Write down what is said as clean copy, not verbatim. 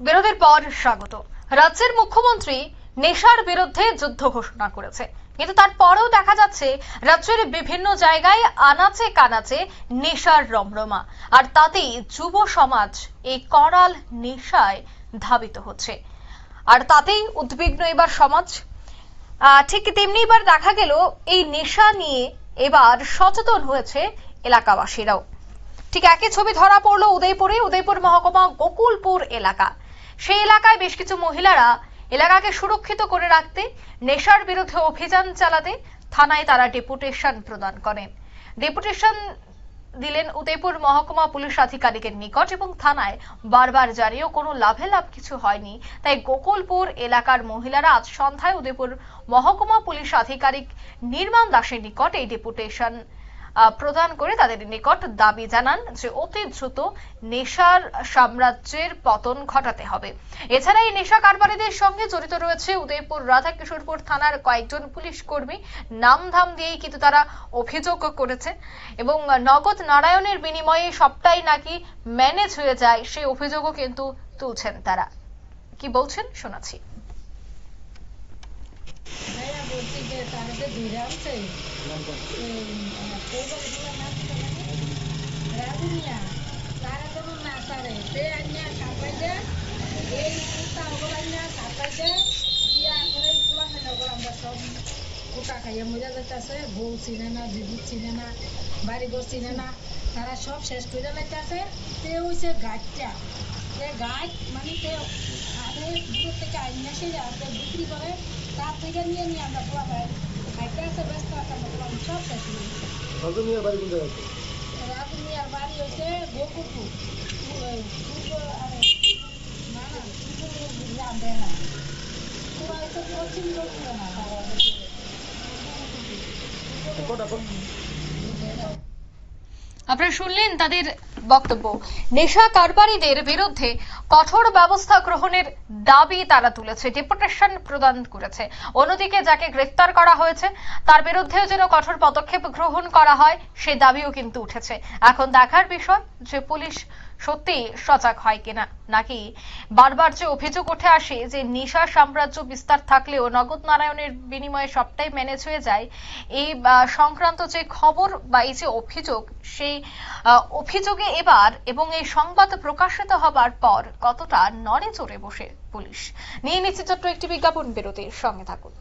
বিরতির পর স্বাগত। রাজ্যের মুখ্যমন্ত্রী নেশার বিরুদ্ধে যুদ্ধ ঘোষণা করেছে, কিন্তু তারপরেও দেখা যাচ্ছে রাজ্যের বিভিন্ন জায়গায় আনাচে কানাচে নেশার রমরমা, আর তাতেই যুব সমাজ এই করাল নেশায় ধাবিত হচ্ছে, আর তাতেই উদ্বিগ্ন এবার সমাজ। ঠিক তেমনি এবার দেখা গেল এই নেশা নিয়ে এবার সচেতন হয়েছে এলাকাবাসীরাও। ঠিক একই ছবি ধরা পড়লো উদয়পুর মহকুমা গোকুলপুর এলাকা। সেই এলাকায় বেশ কিছু মহিলারা এলাকাকে সুরক্ষিত করে রাখতে নেশার বিরুদ্ধে অভিযান চালাতে থানায় তারা ডেপুটেশন প্রদান করেন। ডেপুটেশন দিলেন উদয়পুর মহকুমা পুলিশ আধিকারিকের নিকট, এবং থানায় বারবার জানিয়েও কোনো লাভ কিছু হয়নি। তাই গোকুলপুর এলাকার মহিলারা আজ সন্ধ্যায় উদয়পুর মহকুমা পুলিশ আধিকারিক নির্মাণ দাসের নিকট এই ডেপুটেশন প্রদান করে তাদের নিকট দাবি জানান যে অতি দ্রুত নেশার সাম্রাজ্যের পতন ঘটাতে হবে। এছাড়া এই নেশা কারবারিদের সঙ্গে জড়িত রয়েছে উদয়পুর রাধাকিশোরপুর থানার কয়েকজন পুলিশ কর্মী। নামধাম দিয়েই কিন্তু তারা অভিযোগ করেছে, এবং নগদ নারায়ণের বিনিময়ে সবটাই নাকি ম্যানেজ হয়ে যায়, সেই অভিযোগও কিন্তু তুলছেন তারা। কি বলছেন শোনাচ্ছি। মজা যাইতেছে, বউ চিনে না, দিদি চিনে না, বাড়ি ঘর চিনে না, তারা সব শেষ করে লাইতেছে। তে হইছে গাছটা, গাছ মানে দূর থেকে আইনা সে বিক্রি করে, তার থেকে নিয়ে নিয়ে আমরা পোলা পাই খাইতে আছে, ব্যস্ত আছে, আমরা সব শেষ করি। রাজু মিয়ার বাড়ি হয়েছে গোকুলপুর, গ্রাম দেয় না, পুরা হচ্ছে পশ্চিম গোকুল না। আপনারা শুনলেন তাদের বক্তব্য। নেশা কারবারিদের বিরুদ্ধে কঠোর ব্যবস্থা গ্রহণের দাবি তারা তুলেছে, ডেপুটেশন প্রদান করেছে। অন্যদিকে যাকে গ্রেফতার করা হয়েছে তার বিরুদ্ধেও যেন কঠোর পদক্ষেপ গ্রহণ করা হয়, সে দাবিও কিন্তু উঠেছে। এখন দেখার বিষয় যে পুলিশ সত্যি সজাগ হয় কিনা, নাকি বারবার যে অভিযোগ উঠে আসে যে নেশা সাম্রাজ্য বিস্তার থাকলেও নগদ নারায়ণের বিনিময়ে সবটাই ম্যানেজ হয়ে যায়, এই সংক্রান্ত যে খবর বা এই যে অভিযোগ, সেই অভিযোগে এবার এবং এই সংবাদ প্রকাশিত হবার পর কতটা নড়ে চড়ে বসে পুলিশ। নিয়ে নিচ্ছে ছোট্ট একটি বিজ্ঞাপন বিরতির সঙ্গে থাকুন।